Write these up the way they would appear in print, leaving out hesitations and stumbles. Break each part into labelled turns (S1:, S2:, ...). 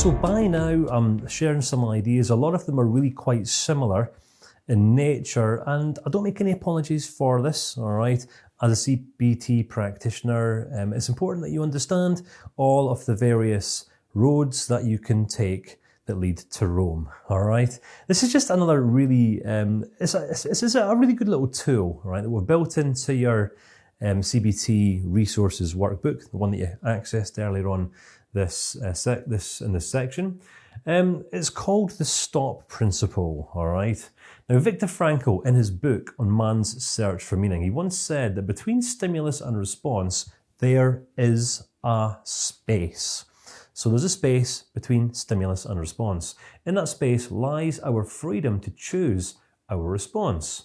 S1: So by now I'm sharing some ideas. A lot of them are really quite similar in nature, and I don't make any apologies for this, all right? As a CBT practitioner, it's important that you understand all of the various roads that you can take that lead to Rome, all right? This is just another really, it's a really good little tool, right, that we've built into your CBT resources workbook, the one that you accessed earlier on in this section. It's called the STOP principle, all right? Now, Viktor Frankl, in his book on man's search for meaning, he once said that between stimulus and response, there is a space. So there's a space between stimulus and response. In that space lies our freedom to choose our response.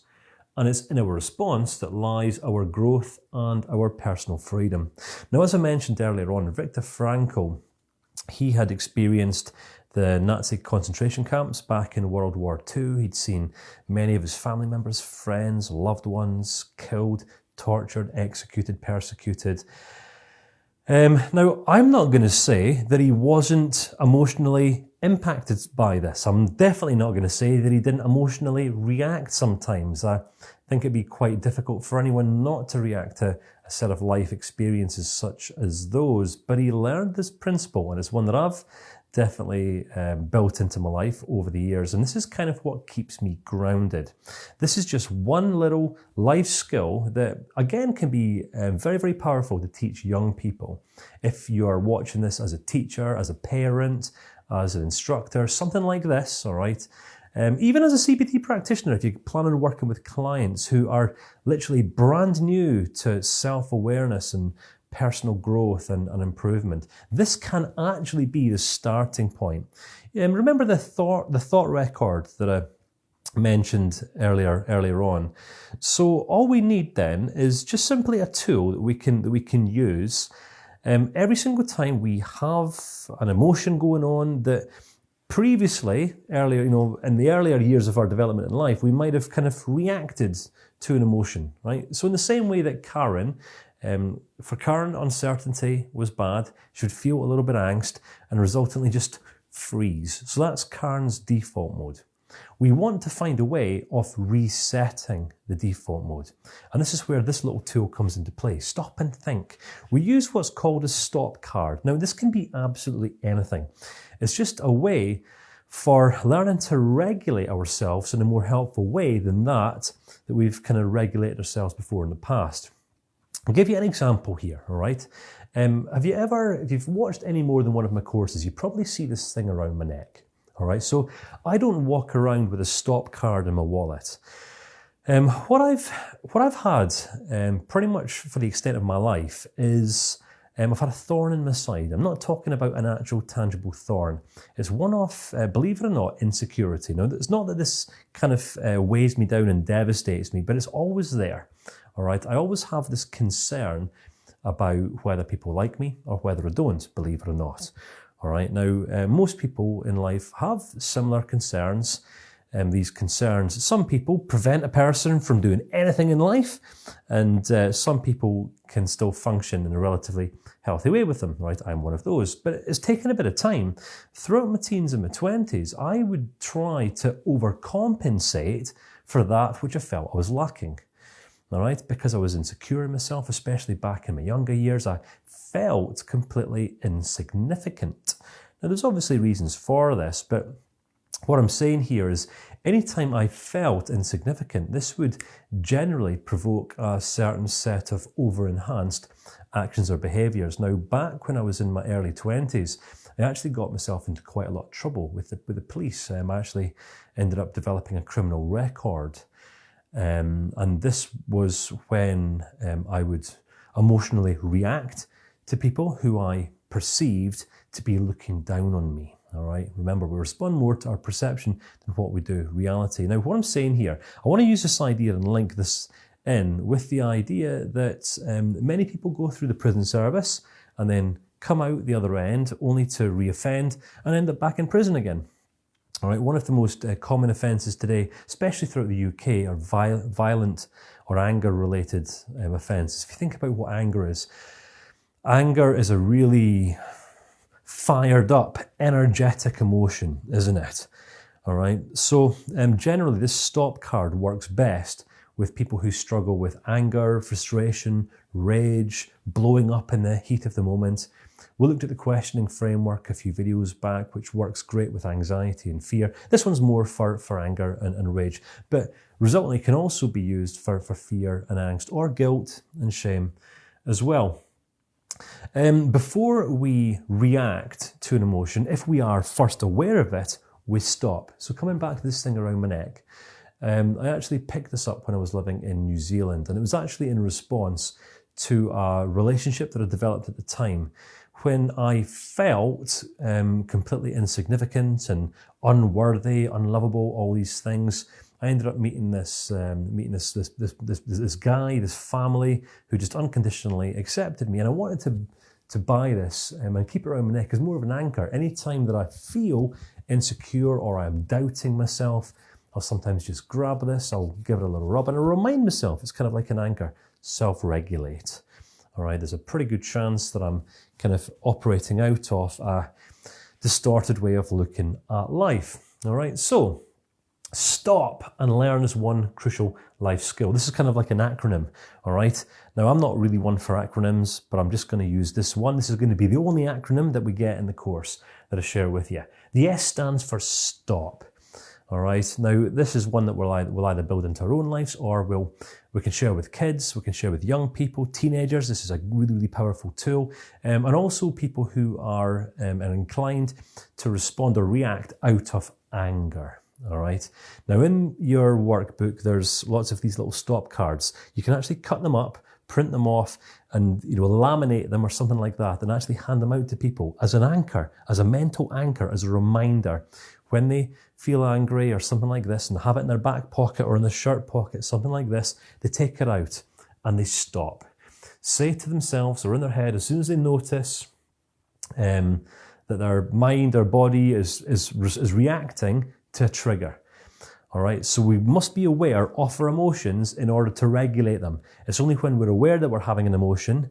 S1: And it's in our response that lies our growth and our personal freedom. Now, as I mentioned earlier on, Viktor Frankl, he had experienced the Nazi concentration camps back in World War II. He'd seen many of his family members, friends, loved ones killed, tortured, executed, persecuted. Now, I'm not going to say that he wasn't emotionally impacted by this. I'm definitely not going to say that he didn't emotionally react sometimes. I think it'd be quite difficult for anyone not to react to a set of life experiences such as those. But he learned this principle, and it's one that I've definitely built into my life over the years. And this is kind of what keeps me grounded. This is just one little life skill that, again, can be very, very powerful to teach young people. If you are watching this as a teacher, as a parent, as an instructor, something like this, all right? Even as a CBT practitioner, if you plan on working with clients who are literally brand new to self-awareness and personal growth and improvement, this can actually be the starting point. Remember the thought record that I mentioned earlier on. So all we need then is just simply a tool that we can use every single time we have an emotion going on that previously, earlier, in the earlier years of our development in life, we might have kind of reacted to an emotion, right? So in the same way that for Karen, uncertainty was bad. She would feel a little bit of angst and resultantly just freeze. So that's Karen's default mode. We want to find a way of resetting the default mode. And this is where this little tool comes into play. Stop and think. We use what's called a stop card. Now, this can be absolutely anything. It's just a way for learning to regulate ourselves in a more helpful way than that we've kind of regulated ourselves before in the past. I'll give you an example here, all right? If you've watched any more than one of my courses, you probably see this thing around my neck, all right? So I don't walk around with a stop card in my wallet. What I've had pretty much for the extent of my life is I've had a thorn in my side. I'm not talking about an actual tangible thorn. It's one of, believe it or not, insecurity. Now, it's not that this kind of weighs me down and devastates me, but it's always there. All right, I always have this concern about whether people like me or whether I don't, believe it or not. All right, now, most people in life have similar concerns. These concerns, some people prevent a person from doing anything in life, and some people can still function in a relatively healthy way with them, right? I'm one of those. But it's taken a bit of time. Throughout my teens and my 20s, I would try to overcompensate for that which I felt I was lacking. All right, because I was insecure in myself, especially back in my younger years, I felt completely insignificant. Now, there's obviously reasons for this, but what I'm saying here is anytime I felt insignificant, this would generally provoke a certain set of over-enhanced actions or behaviours. Now, back when I was in my early 20s, I actually got myself into quite a lot of trouble with the police. I actually ended up developing a criminal record. And this was when I would emotionally react to people who I perceived to be looking down on me. All right. Remember, we respond more to our perception than what we do reality. Now, what I'm saying here, I want to use this idea and link this in with the idea that many people go through the prison service and then come out the other end only to reoffend and end up back in prison again. All right, one of the most common offences today, especially throughout the UK, are violent or anger-related offences. If you think about what anger is a really fired up, energetic emotion, isn't it? All right. So generally, this stop card works best with people who struggle with anger, frustration, rage, blowing up in the heat of the moment. We looked at the questioning framework a few videos back, which works great with anxiety and fear. This one's more for anger and rage, but resultantly can also be used for fear and angst, or guilt and shame as well. Before we react to an emotion, if we are first aware of it, we stop. So coming back to this thing around my neck, I actually picked this up when I was living in New Zealand, and it was actually in response to a relationship that I developed at the time when I felt completely insignificant and unworthy, unlovable, all these things. I ended up meeting this guy, this family who just unconditionally accepted me, and I wanted to buy this and keep it around my neck as more of an anchor. Anytime that I feel insecure or I'm doubting myself, I'll sometimes just grab this, I'll give it a little rub, and I'll remind myself, it's kind of like an anchor, self-regulate. All right, there's a pretty good chance that I'm kind of operating out of a distorted way of looking at life. All right, so stop and learn is one crucial life skill. This is kind of like an acronym, all right? Now, I'm not really one for acronyms, but I'm just going to use this one. This is going to be the only acronym that we get in the course that I share with you. The S stands for stop, all right? Now, this is one that we'll either build into our own lives, or we can share with kids, we can share with young people, teenagers. This is a really, really powerful tool. And also people who are inclined to respond or react out of anger. All right. Now, in your workbook, there's lots of these little stop cards. You can actually cut them up, print them off, and laminate them or something like that, and actually hand them out to people as an anchor, as a mental anchor, as a reminder. When they feel angry or something like this and have it in their back pocket or in their shirt pocket, something like this, they take it out and they stop. Say to themselves or in their head, as soon as they notice that their mind or body is reacting to a trigger. All right, so we must be aware of our emotions in order to regulate them. It's only when we're aware that we're having an emotion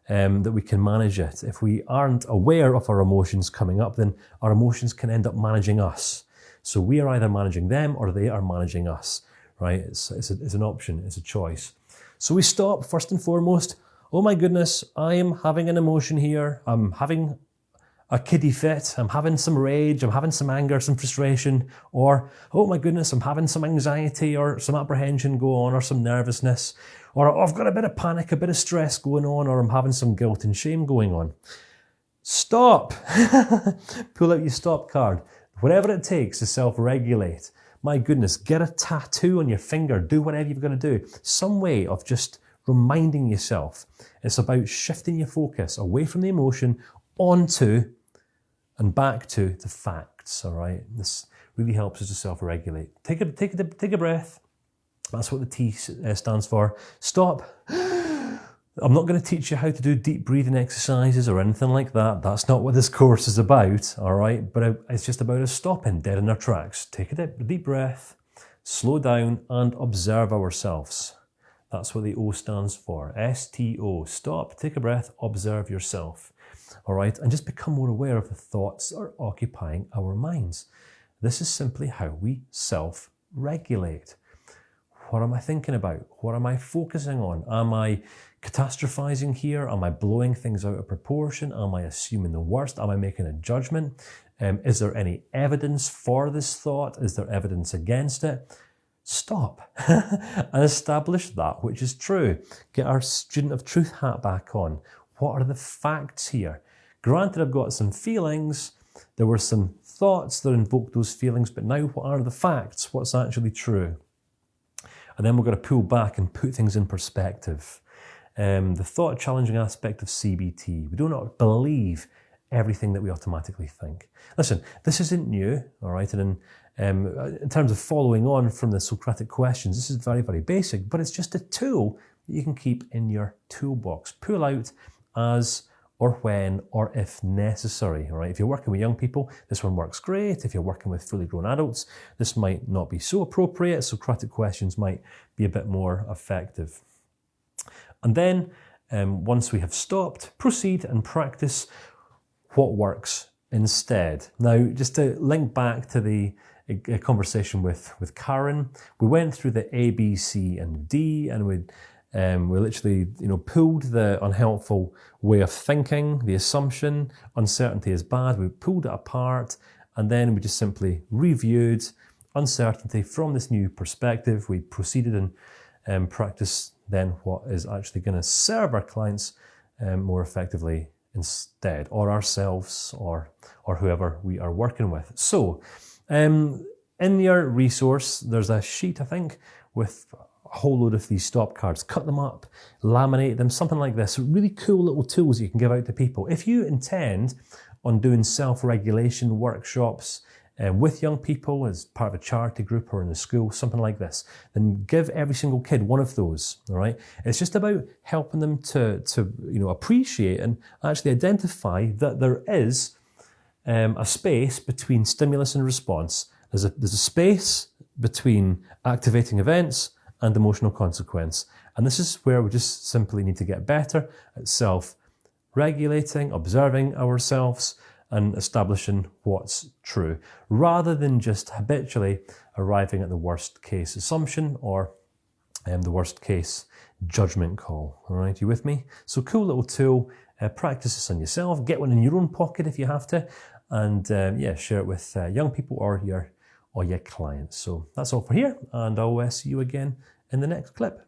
S1: that we can manage it. If we aren't aware of our emotions coming up, then our emotions can end up managing us. So we are either managing them or they are managing us, right? It's an option, it's a choice. So we stop first and foremost. Oh my goodness, I am having an emotion here. I'm having a kiddie fit, I'm having some rage, I'm having some anger, some frustration, or, oh my goodness, I'm having some anxiety or some apprehension go on, or some nervousness, or I've got a bit of panic, a bit of stress going on, or I'm having some guilt and shame going on. Stop. Pull out your stop card. Whatever it takes to self-regulate. My goodness, get a tattoo on your finger, do whatever you've got to do. Some way of just reminding yourself. It's about shifting your focus away from the emotion onto and back to the facts, all right? This really helps us to self-regulate. Take a breath. That's what the T stands for. Stop. I'm not going to teach you how to do deep breathing exercises or anything like that. That's not what this course is about, all right? But it's just about us stopping dead in our tracks. Take a deep breath, slow down, and observe ourselves. That's what the O stands for. S-T-O. Stop, take a breath, observe yourself. All right, and just become more aware of the thoughts that are occupying our minds. This is simply how we self-regulate. What am I thinking about? What am I focusing on? Am I catastrophizing here? Am I blowing things out of proportion? Am I assuming the worst? Am I making a judgment? Is there any evidence for this thought? Is there evidence against it? Stop and establish that which is true. Get our student of truth hat back on. What are the facts here? Granted, I've got some feelings. There were some thoughts that invoked those feelings, but now what are the facts? What's actually true? And then we're going to pull back and put things in perspective. The thought challenging aspect of CBT. We do not believe everything that we automatically think. Listen, this isn't new, all right? And in terms of following on from the Socratic questions, this is very, very basic, but it's just a tool that you can keep in your toolbox. Pull out as or when or if necessary, all right? If you're working with young people, this one works great. If you're working with fully grown adults, this might not be so appropriate. Socratic questions might be a bit more effective. And then, once we have stopped, proceed and practice what works instead. Now, just to link back to the conversation with Karen, we went through the A, B, C, and D, and we literally, pulled the unhelpful way of thinking, the assumption, uncertainty is bad. We pulled it apart, and then we just simply reviewed uncertainty from this new perspective. We proceeded and practiced then what is actually going to serve our clients more effectively instead, or ourselves, or whoever we are working with. So, in your resource, there's a sheet, I think, with a whole load of these stop cards. Cut them up, laminate them, something like this. Really cool little tools you can give out to people. If you intend on doing self-regulation workshops with young people as part of a charity group or in a school, something like this, then give every single kid one of those, all right? It's just about helping them to appreciate and actually identify that there is a space between stimulus and response. There's a space between activating events and emotional consequence. And this is where we just simply need to get better at self-regulating, observing ourselves, and establishing what's true, rather than just habitually arriving at the worst case assumption or the worst case judgment call. All right, you with me? So cool little tool. Practice this on yourself. Get one in your own pocket if you have to, and share it with young people or your clients. So that's all for here, and I'll see you again in the next clip.